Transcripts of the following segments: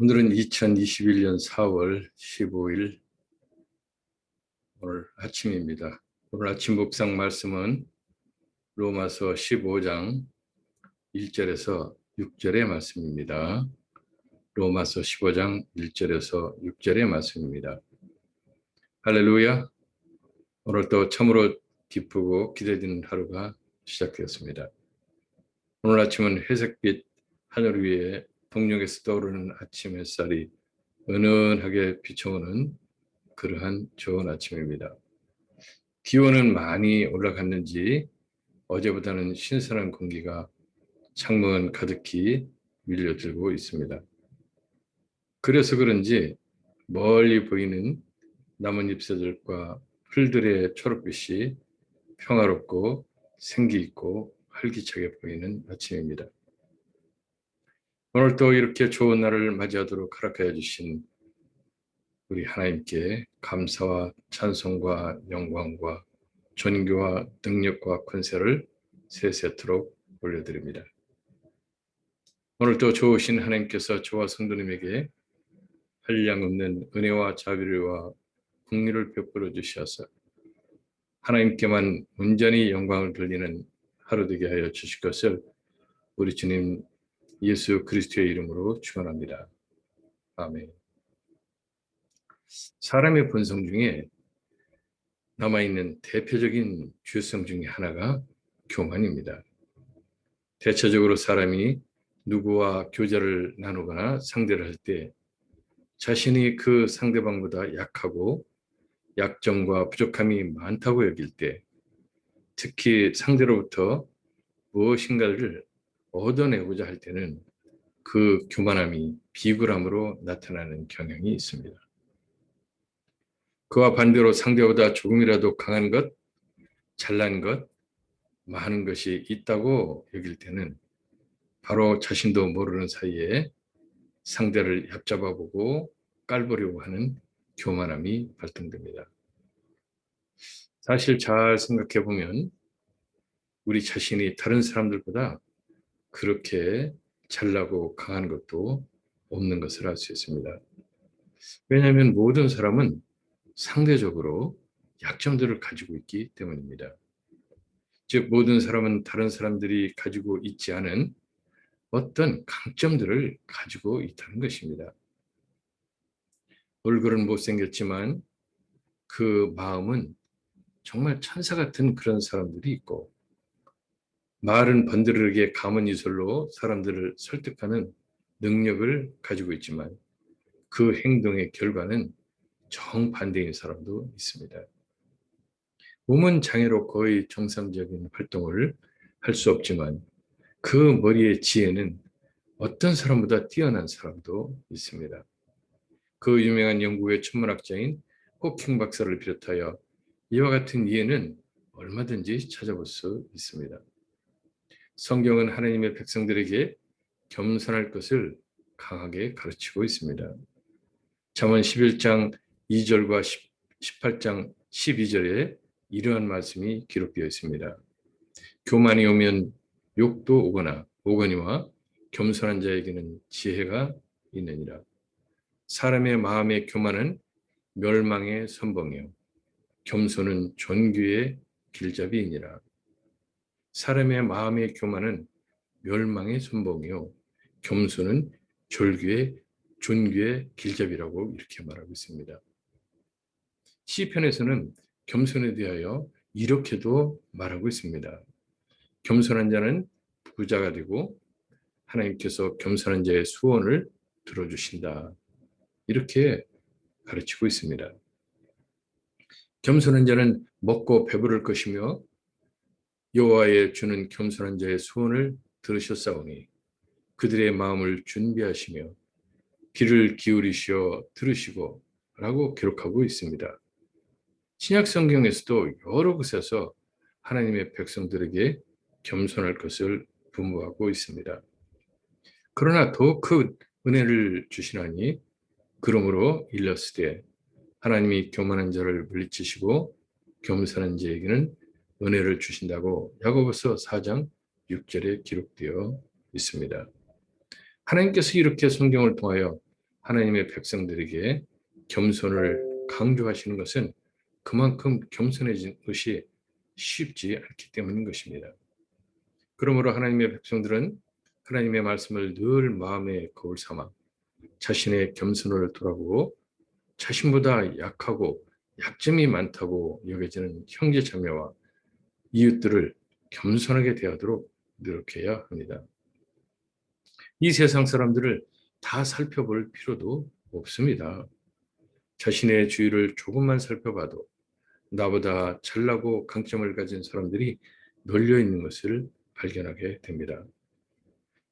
오늘은 2021년 4월 15일 오늘 아침입니다. 오늘 아침 묵상 말씀은 로마서 15장 1절에서 6절의 말씀입니다. 로마서 15장 1절에서 6절의 말씀입니다. 할렐루야. 오늘도 참으로 기쁘고 기대되는 하루가 시작되었습니다. 오늘 아침은 회색빛 하늘 위에 동력에서 떠오르는 아침 햇살이 은은하게 비춰오는 그러한 좋은 아침입니다. 기온은 많이 올라갔는지 어제보다는 신선한 공기가 창문 가득히 밀려들고 있습니다. 그래서 그런지 멀리 보이는 나뭇잎새들과 풀들의 초록빛이 평화롭고 생기있고 활기차게 보이는 아침입니다. 오늘 또 이렇게 좋은 날을 맞이하도록 허락하여 주신 우리 하나님께 감사와 찬송과 영광과 존귀와 능력과 권세를 세세토록 올려드립니다. 오늘도 좋으신 하나님께서 저와 성도님에게 한량없는 은혜와 자비와 긍휼을 베풀어 주셔서 하나님께만 온전히 영광을 돌리는 하루 되게 하여 주실 것을 우리 주님 예수 그리스도의 이름으로 축원합니다. 아멘. 사람의 본성 중에 남아있는 대표적인 죄성 중에 하나가 교만입니다. 대체적으로 사람이 누구와 교제를 나누거나 상대를 할 때 자신이 그 상대방보다 약하고 약점과 부족함이 많다고 여길 때, 특히 상대로부터 무엇인가를 얻어내고자 할 때는 그 교만함이 비굴함으로 나타나는 경향이 있습니다. 그와 반대로 상대보다 조금이라도 강한 것, 잘난 것, 많은 것이 있다고 여길 때는 바로 자신도 모르는 사이에 상대를 얕잡아보고 깔보려고 하는 교만함이 발동됩니다. 사실 잘 생각해 보면 우리 자신이 다른 사람들보다 그렇게 잘나고 강한 것도 없는 것을 알 수 있습니다. 왜냐하면 모든 사람은 상대적으로 약점들을 가지고 있기 때문입니다. 즉 모든 사람은 다른 사람들이 가지고 있지 않은 어떤 강점들을 가지고 있다는 것입니다. 얼굴은 못생겼지만 그 마음은 정말 천사 같은 그런 사람들이 있고, 말은 번드르게 감은 이설로 사람들을 설득하는 능력을 가지고 있지만 그 행동의 결과는 정반대인 사람도 있습니다. 몸은 장애로 거의 정상적인 활동을 할 수 없지만 그 머리의 지혜는 어떤 사람보다 뛰어난 사람도 있습니다. 그 유명한 영국의 천문학자인 호킹 박사를 비롯하여 이와 같은 이해는 얼마든지 찾아볼 수 있습니다. 성경은 하나님의 백성들에게 겸손할 것을 강하게 가르치고 있습니다. 잠언 11장 2절과 18장 12절에 이러한 말씀이 기록되어 있습니다. 교만이 오면 욕도 오거나 오거니와 겸손한 자에게는 지혜가 있느니라. 사람의 마음의 교만은 멸망의 선봉이요 겸손은 존귀의 길잡이이니라. 사람의 마음의 교만은 멸망의 선봉이요 겸손은 존귀의 길잡이라고 이렇게 말하고 있습니다. 시편에서는 겸손에 대하여 이렇게도 말하고 있습니다. 겸손한 자는 부자가 되고 하나님께서 겸손한 자의 소원을 들어주신다. 이렇게 가르치고 있습니다. 겸손한 자는 먹고 배부를 것이며 여호와의 주는 겸손한 자의 소원을 들으셨사오니 그들의 마음을 준비하시며 귀를 기울이시어 들으시고 라고 기록하고 있습니다. 신약 성경에서도 여러 곳에서 하나님의 백성들에게 겸손할 것을 분부하고 있습니다. 그러나 더 큰 은혜를 주시나니 그러므로 일렀으되 하나님이 교만한 자를 물리치시고 겸손한 자에게는 은혜를 주신다고 야고보서 4장 6절에 기록되어 있습니다. 하나님께서 이렇게 성경을 통하여 하나님의 백성들에게 겸손을 강조하시는 것은 그만큼 겸손해진 것이 쉽지 않기 때문인 것입니다. 그러므로 하나님의 백성들은 하나님의 말씀을 늘 마음에 거울 삼아 자신의 겸손을 돌아보고 자신보다 약하고 약점이 많다고 여겨지는 형제 자매와 이웃들을 겸손하게 대하도록 노력해야 합니다. 이 세상 사람들을 다 살펴볼 필요도 없습니다. 자신의 주위를 조금만 살펴봐도 나보다 잘나고 강점을 가진 사람들이 널려 있는 것을 발견하게 됩니다.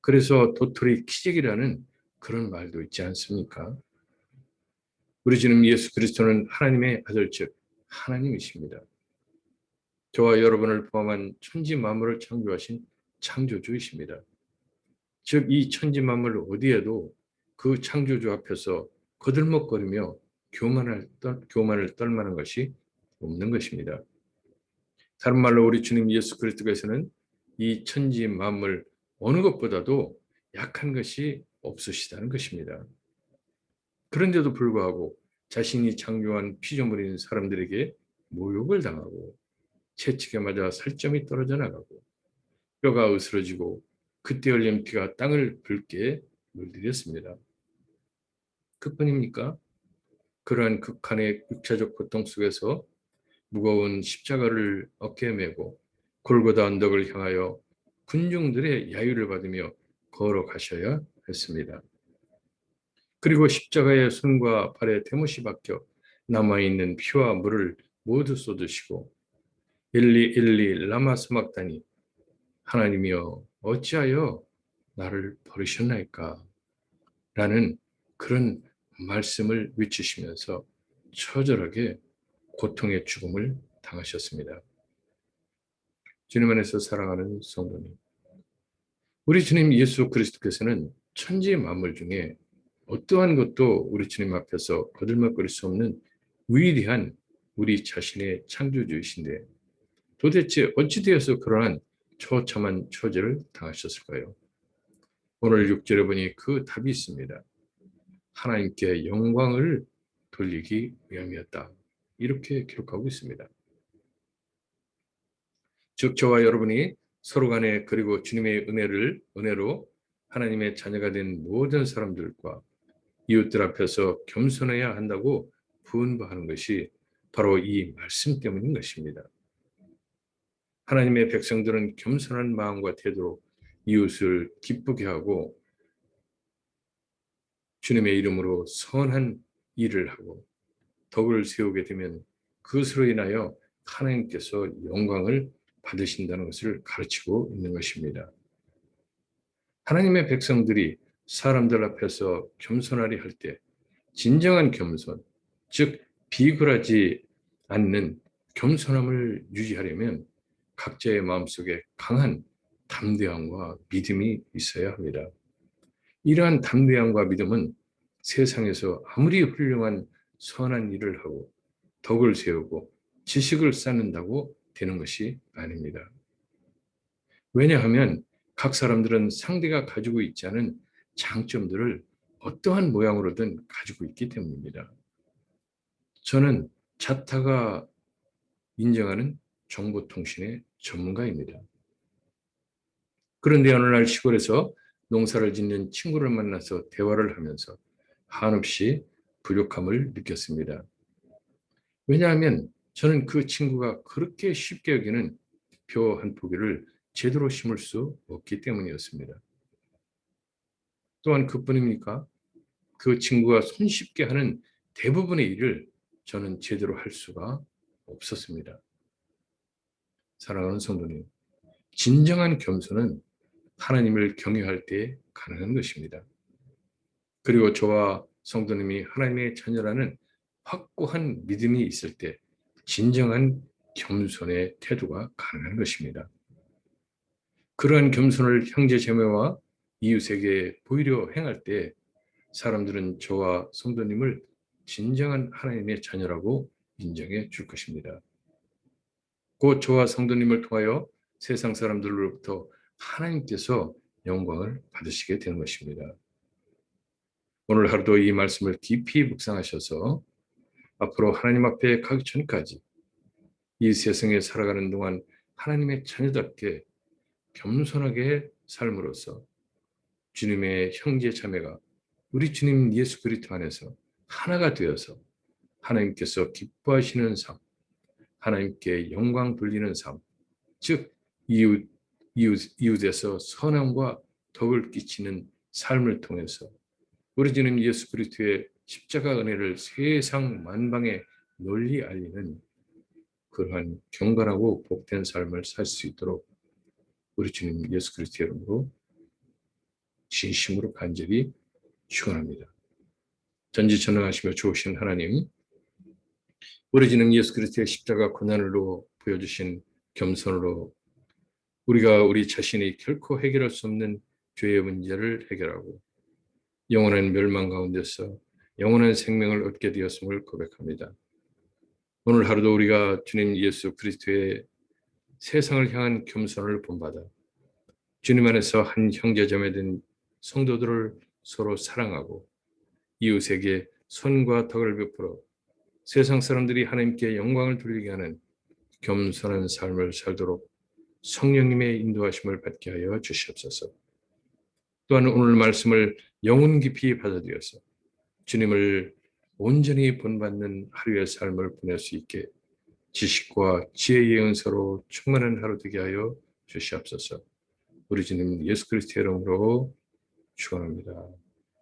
그래서 도토리 키재기라는 그런 말도 있지 않습니까? 우리 주님 예수 그리스도는 하나님의 아들 즉 하나님이십니다. 저와 여러분을 포함한 천지 만물을 창조하신 창조주이십니다. 즉 이 천지 만물 어디에도 그 창조주 앞에서 거들먹거리며 교만을 떨 만한 것이 없는 것입니다. 다른 말로 우리 주님 예수 그리스도께서는 이 천지 만물 어느 것보다도 약한 것이 없으시다는 것입니다. 그런데도 불구하고 자신이 창조한 피조물인 사람들에게 모욕을 당하고 채찍에 맞아 살점이 떨어져 나가고 뼈가 으스러지고 그때 흘린 피가 땅을 붉게 물들였습니다. 그뿐입니까? 그러한 극한의 육체적 고통 속에서 무거운 십자가를 어깨에 메고 골고다 언덕을 향하여 군중들의 야유를 받으며 걸어가셔야 했습니다. 그리고 십자가의 손과 발에 대못이 박혀 남아있는 피와 물을 모두 쏟으시고 엘리 엘리 라마 사막다니 하나님이여 어찌하여 나를 버리셨나이까 라는 그런 말씀을 외치시면서 처절하게 고통의 죽음을 당하셨습니다. 주님 안에서 사랑하는 성도님, 우리 주님 예수 그리스도께서는 천지 만물 중에 어떠한 것도 우리 주님 앞에서 거들먹거릴 수 없는 위대한 우리 자신의 창조주이신데 도대체 어찌 되어서 그러한 처참한 처지를 당하셨을까요? 오늘 6절에 보니 그 답이 있습니다. 하나님께 영광을 돌리기 위함이었다. 이렇게 기록하고 있습니다. 즉 저와 여러분이 서로 간에 그리고 주님의 은혜로 하나님의 자녀가 된 모든 사람들과 이웃들 앞에서 겸손해야 한다고 분부하는 것이 바로 이 말씀 때문인 것입니다. 하나님의 백성들은 겸손한 마음과 태도로 이웃을 기쁘게 하고 주님의 이름으로 선한 일을 하고 덕을 세우게 되면 그것으로 인하여 하나님께서 영광을 받으신다는 것을 가르치고 있는 것입니다. 하나님의 백성들이 사람들 앞에서 겸손하리 할 때 진정한 겸손, 즉 비굴하지 않는 겸손함을 유지하려면 각자의 마음속에 강한 담대함과 믿음이 있어야 합니다. 이러한 담대함과 믿음은 세상에서 아무리 훌륭한 선한 일을 하고 덕을 세우고 지식을 쌓는다고 되는 것이 아닙니다. 왜냐하면 각 사람들은 상대가 가지고 있지 않은 장점들을 어떠한 모양으로든 가지고 있기 때문입니다. 저는 자타가 인정하는 정보통신의 전문가입니다. 그런데 어느 날 시골에서 농사를 짓는 친구를 만나서 대화를 하면서 한없이 부족함을 느꼈습니다. 왜냐하면 저는 그 친구가 그렇게 쉽게 여기는 벼 한 포기를 제대로 심을 수 없기 때문이었습니다. 또한 그뿐입니까? 그 친구가 손쉽게 하는 대부분의 일을 저는 제대로 할 수가 없었습니다. 사랑하는 성도님, 진정한 겸손은 하나님을 경외할 때 가능한 것입니다. 그리고 저와 성도님이 하나님의 자녀라는 확고한 믿음이 있을 때 진정한 겸손의 태도가 가능한 것입니다. 그러한 겸손을 형제 자매와 이웃에게 보이려 행할 때 사람들은 저와 성도님을 진정한 하나님의 자녀라고 인정해 줄 것입니다. 곧 저와 성도님을 통하여 세상 사람들로부터 하나님께서 영광을 받으시게 되는 것입니다. 오늘 하루도 이 말씀을 깊이 묵상하셔서 앞으로 하나님 앞에 가기 전까지 이 세상에 살아가는 동안 하나님의 자녀답게 겸손하게 삶으로써 주님의 형제 자매가 우리 주님 예수 그리스도 안에서 하나가 되어서 하나님께서 기뻐하시는 삶, 하나님께 영광 돌리는 삶, 즉 이웃에서 선함과 덕을 끼치는 삶을 통해서 우리 주님 예수 그리스도의 십자가 은혜를 세상 만방에 널리 알리는 그러한 경건하고 복된 삶을 살 수 있도록 우리 주님 예수 그리스도 이름으로 진심으로 간절히 축원합니다. 전지전능하시며 좋으신 하나님, 우리 주님 예수 그리스도의 십자가 고난으로 보여주신 겸손으로 우리가 우리 자신이 결코 해결할 수 없는 죄의 문제를 해결하고 영원한 멸망 가운데서 영원한 생명을 얻게 되었음을 고백합니다. 오늘 하루도 우리가 주님 예수 그리스도의 세상을 향한 겸손을 본받아 주님 안에서 한 형제자매 된 성도들을 서로 사랑하고 이웃에게 선과 덕을 베풀어 세상 사람들이 하나님께 영광을 돌리게 하는 겸손한 삶을 살도록 성령님의 인도하심을 받게 하여 주시옵소서. 또한 오늘 말씀을 영혼 깊이 받아들여서 주님을 온전히 본받는 하루의 삶을 보낼 수 있게 지식과 지혜의 은사로 충만한 하루 되게 하여 주시옵소서. 우리 주님 예수 그리스도의 이름으로 축원합니다.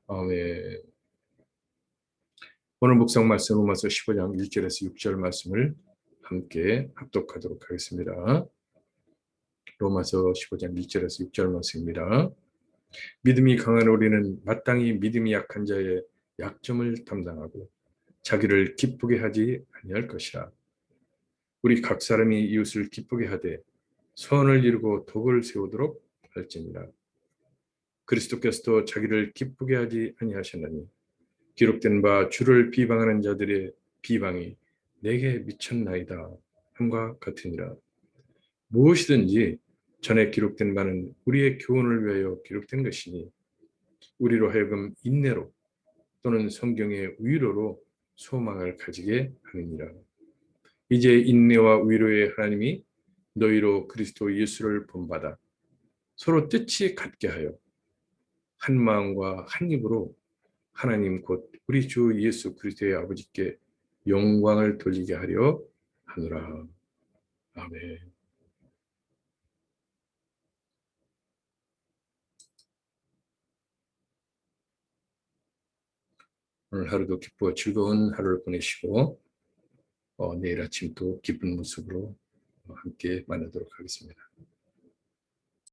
아멘. 오늘 묵상 말씀 로마서 15장 1절에서 6절 말씀을 함께 합독하도록 하겠습니다. 로마서 15장 1절에서 6절 말씀입니다. 믿음이 강한 우리는 마땅히 믿음이 약한 자의 약점을 담당하고 자기를 기쁘게 하지 아니할 것이라. 우리 각 사람이 이웃을 기쁘게 하되 선을 이루고 덕을 세우도록 할지니라. 그리스도께서도 자기를 기쁘게 하지 아니하셨나니 기록된 바 주를 비방하는 자들의 비방이 내게 미쳤나이다 함과 같으니라. 무엇이든지 전에 기록된 바는 우리의 교훈을 위하여 기록된 것이니 우리로 하여금 인내로 또는 성경의 위로로 소망을 가지게 하느니라. 이제 인내와 위로의 하나님이 너희로 그리스도 예수를 본받아 서로 뜻이 같게 하여 한 마음과 한 입으로 하나님 곧 우리 주 예수 그리스도의 아버지께 영광을 돌리게 하려 하노라. 아멘. 오늘 하루도 기쁘고 즐거운 하루를 보내시고 내일 아침 또 기쁜 모습으로 함께 만나도록 하겠습니다.